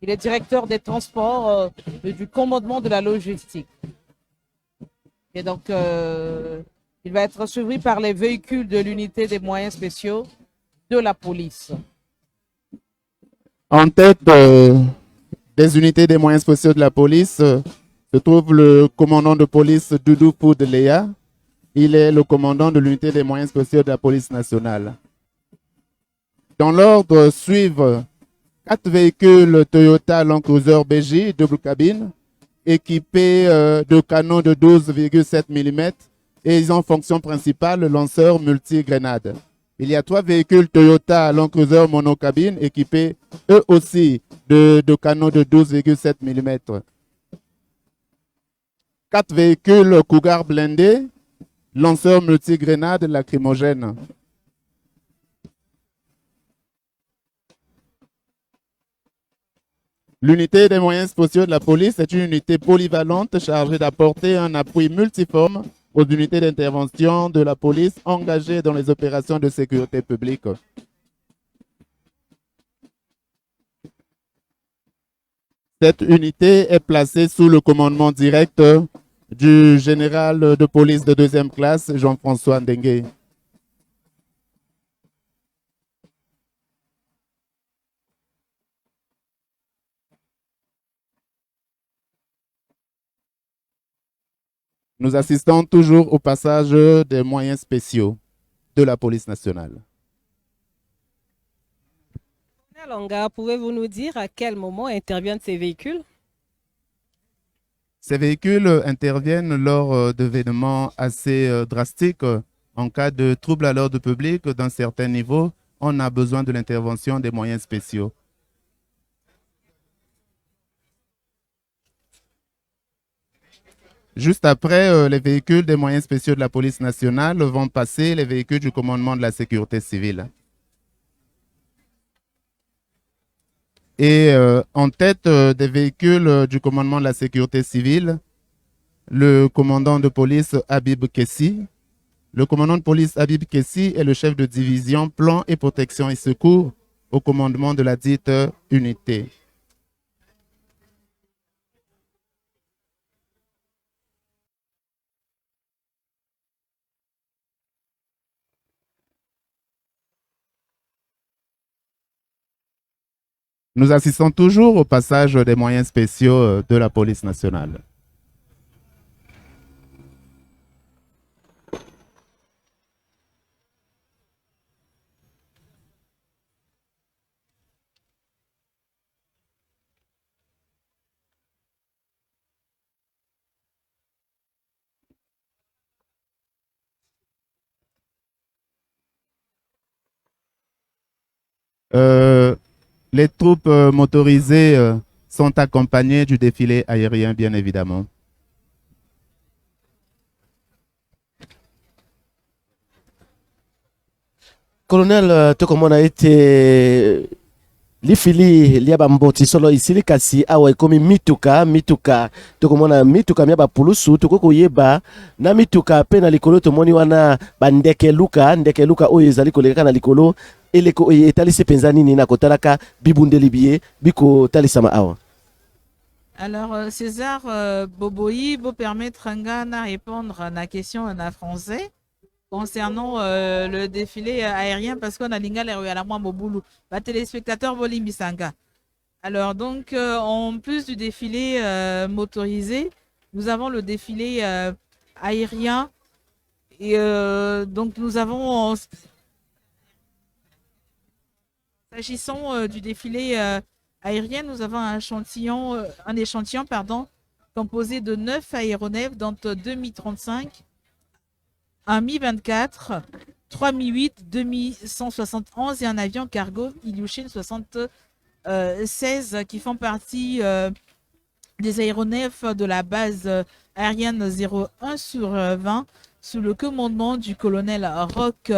Il est directeur des transports et du commandement de la logistique. Et donc, il va être suivi par les véhicules de l'unité des moyens spéciaux de la police. En tête des unités des moyens spéciaux de la police se trouve le commandant de police Doudou Poudléa. Il est le commandant de l'unité des moyens spéciaux de la police nationale. Dans l'ordre suivent 4 véhicules Toyota Land Cruiser BJ double cabine équipés de canons de 12,7 mm et ils ont fonction principale lanceur multi-grenade. Il y a 3 véhicules Toyota Land Cruiser monocabine équipés eux aussi de canons de 12,7 mm. 4 véhicules Cougar blindés, lanceurs multi-grenade lacrymogène. L'unité des moyens spéciaux de la police est une unité polyvalente chargée d'apporter un appui multiforme aux unités d'intervention de la police engagées dans les opérations de sécurité publique. Cette unité est placée sous le commandement direct du général de police de 2e classe, Jean-François Ndengue. Nous assistons toujours au passage des moyens spéciaux de la police nationale. Longa, pouvez-vous nous dire à quel moment interviennent ces véhicules? Ces véhicules interviennent lors d'événements assez drastiques. En cas de trouble à l'ordre public d'un certain niveau, on a besoin de l'intervention des moyens spéciaux. Juste après, les véhicules des moyens spéciaux de la police nationale vont passer les véhicules du commandement de la sécurité civile. Et en tête des véhicules du commandement de la sécurité civile, le commandant de police Habib Kessi. Le commandant de police Habib Kessi est le chef de division plan et protection et secours au commandement de la dite unité. Nous assistons toujours au passage des moyens spéciaux de la police nationale. Les troupes motorisées sont accompagnées du défilé aérien, bien évidemment. Colonel, to comment on a été lifili liaba mboti solo isili kasi awa ikomi mituka to komona mituka miaba pulusu to koko yeba na mituka pe na likolo to moni wana bandeke luka oyo ezali koleka na likolo eleko etalisi penza nini na kotalaka bibundeli biye biko talisama awa. Alors, César Boboyi, vous permettre à répondre à la question en français concernant le défilé aérien parce qu'on a l'ingal à la Moboulou. Téléspectateur Bolimbisanga. Alors, donc, en plus du défilé motorisé, nous avons le défilé aérien. Et donc, nous avons, s'agissant du défilé aérien, nous avons un échantillon composé de 9 aéronefs, dont 2 Mi-35, un Mi-24, 3 Mi-8, 2 Mi-171 et un avion cargo Ilyushin 76 qui font partie des aéronefs de la base aérienne 01/20 sous le commandement du colonel Roch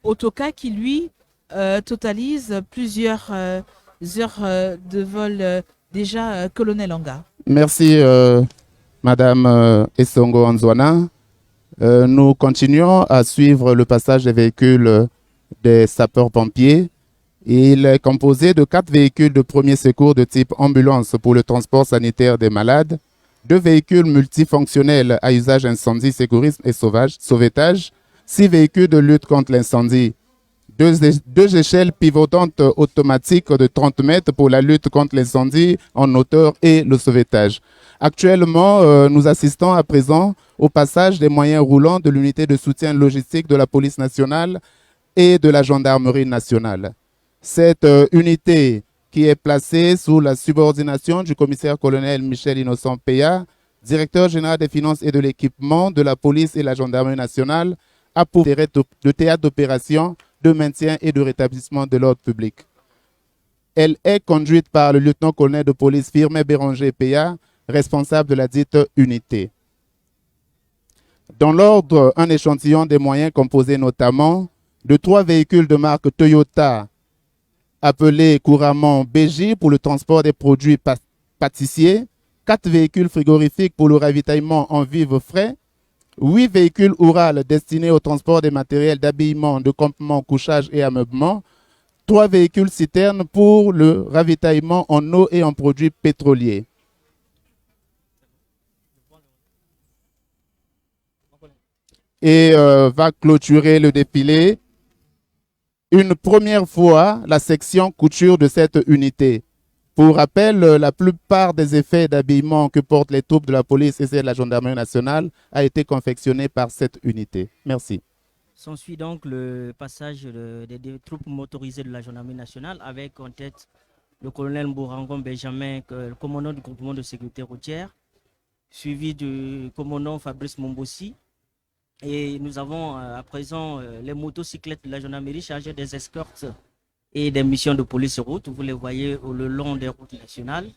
Otoka qui lui totalise plusieurs heures de vol déjà, colonel Anga. Merci, Madame Esongo Anzouana. Nous continuons à suivre le passage des véhicules des sapeurs-pompiers. Il est composé de 4 véhicules de premier secours de type ambulance pour le transport sanitaire des malades, 2 véhicules multifonctionnels à usage incendie, sécurisme et sauvetage, 6 véhicules de lutte contre l'incendie, 2 échelles pivotantes automatiques de 30 mètres pour la lutte contre l'incendie en hauteur et le sauvetage. Actuellement, nous assistons à présent au passage des moyens roulants de l'unité de soutien logistique de la police nationale et de la gendarmerie nationale. Cette unité qui est placée sous la subordination du commissaire-colonel Michel Innocent Peya, directeur général des finances et de l'équipement de la police et la gendarmerie nationale, a pour de théâtre d'opération, de maintien et de rétablissement de l'ordre public. Elle est conduite par le lieutenant-colonel de police Firmin Béranger Peya, responsable de la dite unité. Dans l'ordre, un échantillon des moyens composé notamment de 3 véhicules de marque Toyota appelés couramment BJ pour le transport des produits pâtissiers, 4 véhicules frigorifiques pour le ravitaillement en vivres frais, 8 véhicules Oural destinés au transport des matériels d'habillement, de campement, couchage et ameublement, 3 véhicules citernes pour le ravitaillement en eau et en produits pétroliers. Et va clôturer le défilé une première fois la section couture de cette unité. Pour rappel, la plupart des effets d'habillement que portent les troupes de la police et de la gendarmerie nationale a été confectionné par cette unité. Merci. S'ensuit donc le passage des troupes motorisées de la gendarmerie nationale avec en tête le colonel Mbourangon Benjamin, le commandant du groupement de sécurité routière, suivi du commandant Fabrice Mombossi. Et nous avons à présent les motocyclettes de la gendarmerie chargées des escortes et des missions de police route. Vous les voyez le long des routes nationales.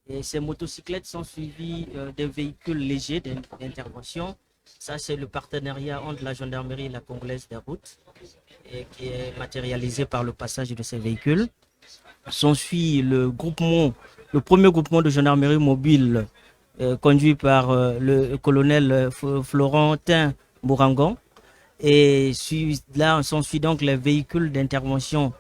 Et ces motocyclettes sont suivies des véhicules légers d'intervention. Ça, c'est le partenariat entre la gendarmerie et la Congolaise des routes, et qui est matérialisé par le passage de ces véhicules. S'ensuit le premier groupement de gendarmerie mobile conduit par le colonel Florentin Mbourangon. Et là, s'ensuit donc les véhicules d'intervention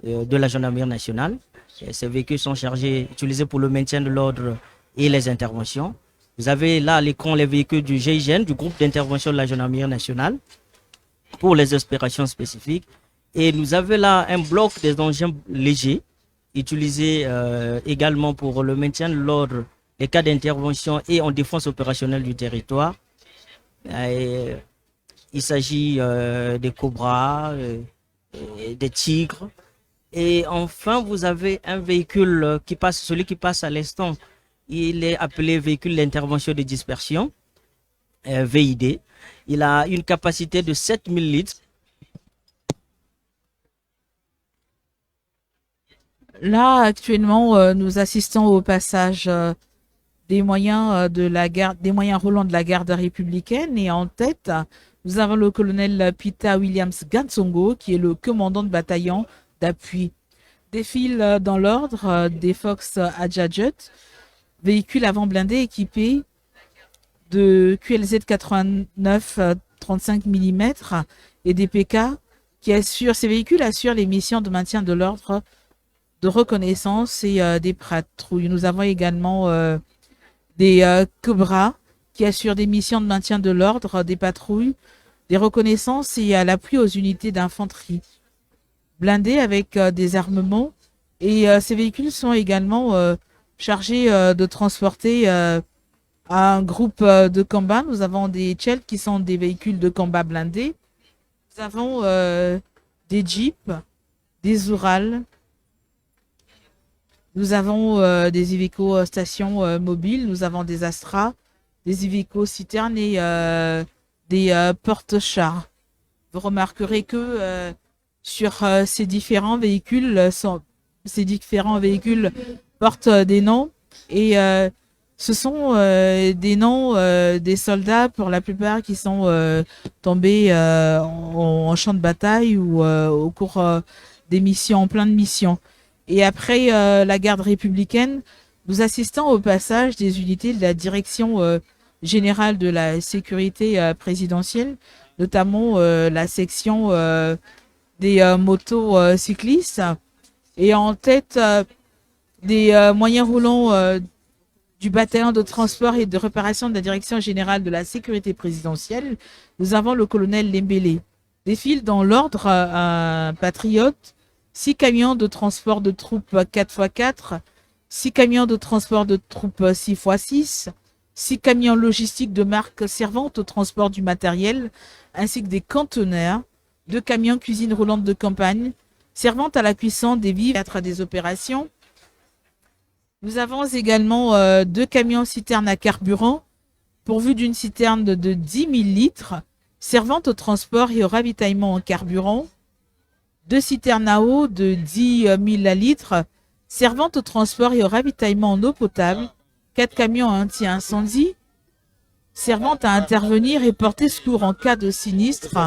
de la gendarmerie nationale. Et ces véhicules sont utilisés pour le maintien de l'ordre et les interventions. Vous avez là à l'écran les véhicules du GIGN, du groupe d'intervention de la gendarmerie nationale, pour les opérations spécifiques. Et nous avons là un bloc des engins légers, utilisés également pour le maintien de l'ordre, les cas d'intervention et en défense opérationnelle du territoire. Il s'agit des Cobras, des Tigres. Et enfin, vous avez un véhicule celui qui passe à l'instant. Il est appelé véhicule d'intervention de dispersion, VID. Il a une capacité de 7000 litres. Là, actuellement, nous assistons au passage des moyens des moyens roulants de la garde républicaine, et en tête, nous avons le colonel Pita Williams Gansongo, qui est le commandant de bataillon d'appui. Défilent dans l'ordre des Fox Adjadjut, véhicules avant blindés équipés de QLZ 89 35 mm et des PK ces véhicules assurent les missions de maintien de l'ordre, de reconnaissance et des patrouilles. Nous avons également des Cobras qui assurent des missions de maintien de l'ordre, des patrouilles, des reconnaissances et à l'appui aux unités d'infanterie. Blindés avec des armements, et ces véhicules sont également chargés de transporter un groupe de combat. Nous avons des Tchèles qui sont des véhicules de combat blindés. Nous avons des Jeeps, des Oural. Nous avons des Iveco stations mobiles. Nous avons des Astra, des Iveco citernes et des porte-chars. Vous remarquerez que sur ces différents véhicules portent des noms, et ce sont des noms des soldats pour la plupart qui sont tombés en champ de bataille ou au cours des missions, en plein de missions. Et après la garde républicaine, nous assistons au passage des unités de la direction générale de la sécurité présidentielle, notamment la section des motos cyclistes, Et en tête des moyens roulants du bataillon de transport et de réparation de la Direction générale de la sécurité présidentielle, nous avons le colonel Lembele. Défile dans l'ordre patriote, 6 camions de transport de troupes 4x4, 6 camions de transport de troupes 6x6, 6 camions logistiques de marque servant au transport du matériel, ainsi que des conteneurs, 2 camions cuisine roulante de campagne, servant à la cuisson des vivres et à des opérations. Nous avons également 2 camions citernes à carburant, pourvus d'une citerne de 10 000 litres, servant au transport et au ravitaillement en carburant, 2 citernes à eau de 10 000 litres, servant au transport et au ravitaillement en eau potable, 4 camions anti-incendie, servant à intervenir et porter secours en cas de sinistre.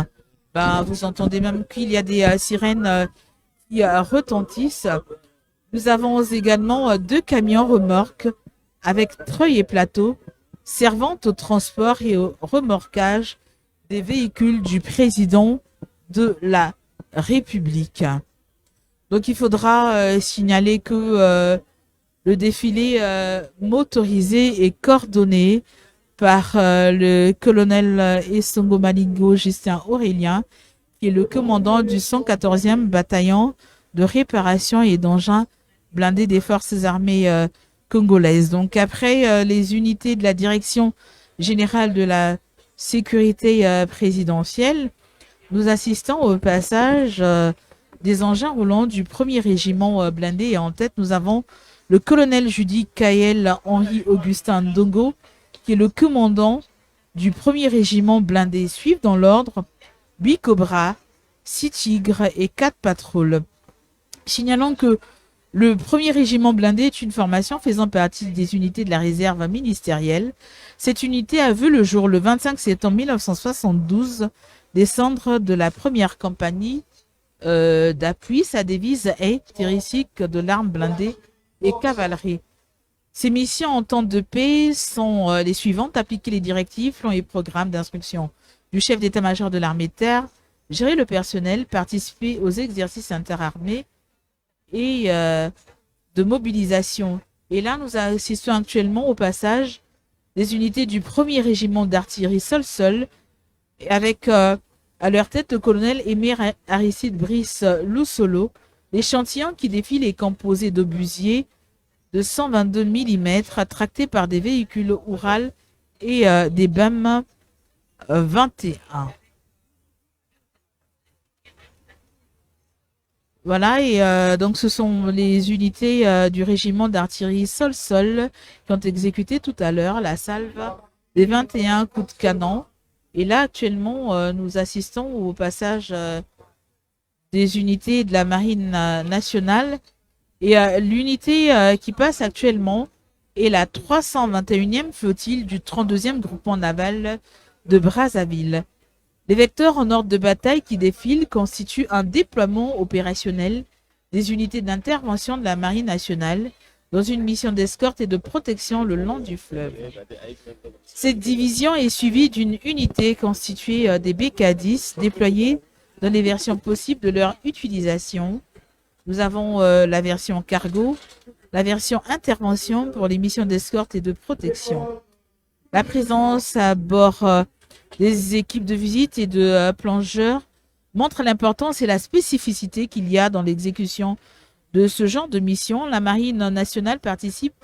Vous entendez même qu'il y a des sirènes qui retentissent. Nous avons également 2 camions remorques avec treuil et plateau, servant au transport et au remorquage des véhicules du président de la République. Donc il faudra signaler que le défilé motorisé est coordonné par le colonel Essongo Malingo Justin Aurélien, qui est le commandant du 114e bataillon de réparation et d'engins blindés des forces armées congolaises. Donc après les unités de la Direction générale de la sécurité présidentielle, nous assistons au passage des engins roulants du 1er régiment blindé. Et en tête, nous avons le colonel Judy Kael Henri Augustin Ndongo, qui est le commandant du 1er régiment blindé. Suivent dans l'ordre 8 Cobras, 6 Tigres et 4 patrouilles. Signalons que le 1er régiment blindé est une formation faisant partie des unités de la réserve ministérielle. Cette unité a vu le jour le 25 septembre 1972 descendre de la première compagnie d'appui. Sa devise est terrifique de l'arme blindée et cavalerie. Ses missions en temps de paix sont les suivantes: appliquer les directives, plans et programmes d'instruction du chef d'état-major de l'armée de terre, gérer le personnel, participer aux exercices interarmés et de mobilisation. Et là, nous assistons actuellement au passage des unités du 1er régiment d'artillerie sol-sol, avec à leur tête le colonel Émir Aristide Brice Loussolo. L'échantillon qui défile est composé d'obusiers de 122 mm tractés par des véhicules Oural et des BAM 21. Voilà, et donc ce sont les unités du régiment d'artillerie sol-sol qui ont exécuté tout à l'heure la salve des 21 coups de canon. Et là, actuellement, nous assistons au passage des unités de la Marine nationale. Et l'unité qui passe actuellement est la 321e flottille du 32e groupement naval de Brazzaville. Les vecteurs en ordre de bataille qui défilent constituent un déploiement opérationnel des unités d'intervention de la Marine nationale dans une mission d'escorte et de protection le long du fleuve. Cette division est suivie d'une unité constituée des BK-10 déployés dans les versions possibles de leur utilisation. Nous avons la version cargo, la version intervention pour les missions d'escorte et de protection. La présence à bord des équipes de visite et de plongeurs montre l'importance et la spécificité qu'il y a dans l'exécution de ce genre de mission. La Marine nationale participe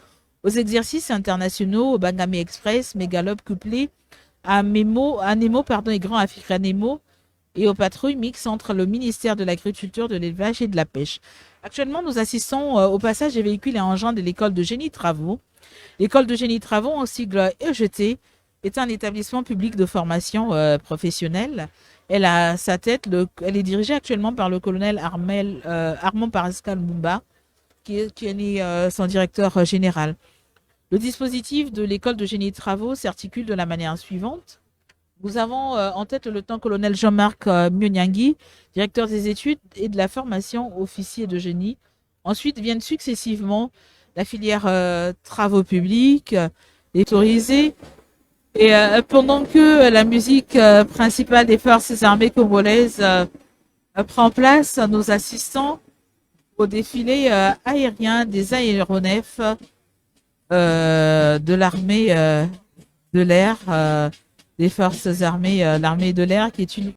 aux exercices internationaux, au Bangame Express, Megalope couplé à Nemo et Grand Africa Nemo, et aux patrouilles mixtes entre le ministère de l'Agriculture, de l'Élevage et de la Pêche. Actuellement, nous assistons au passage des véhicules et engins de l'école de génie travaux. L'école de génie travaux, en sigle EGT, est un établissement public de formation professionnelle. Elle a à sa tête, elle est dirigée actuellement par le colonel Armand Pascal Mumba, qui est son directeur général. Le dispositif de l'école de génie travaux s'articule de la manière suivante. Nous avons en tête le lieutenant-colonel Jean-Marc Myonyangui, directeur des études et de la formation officier de génie. Ensuite viennent successivement la filière travaux publics, les autorisés. Et pendant que la musique principale des forces armées congolaises prend place, nous assistons au défilé aérien des aéronefs de l'armée de l'air, des forces armées, l'armée de l'air, qui est une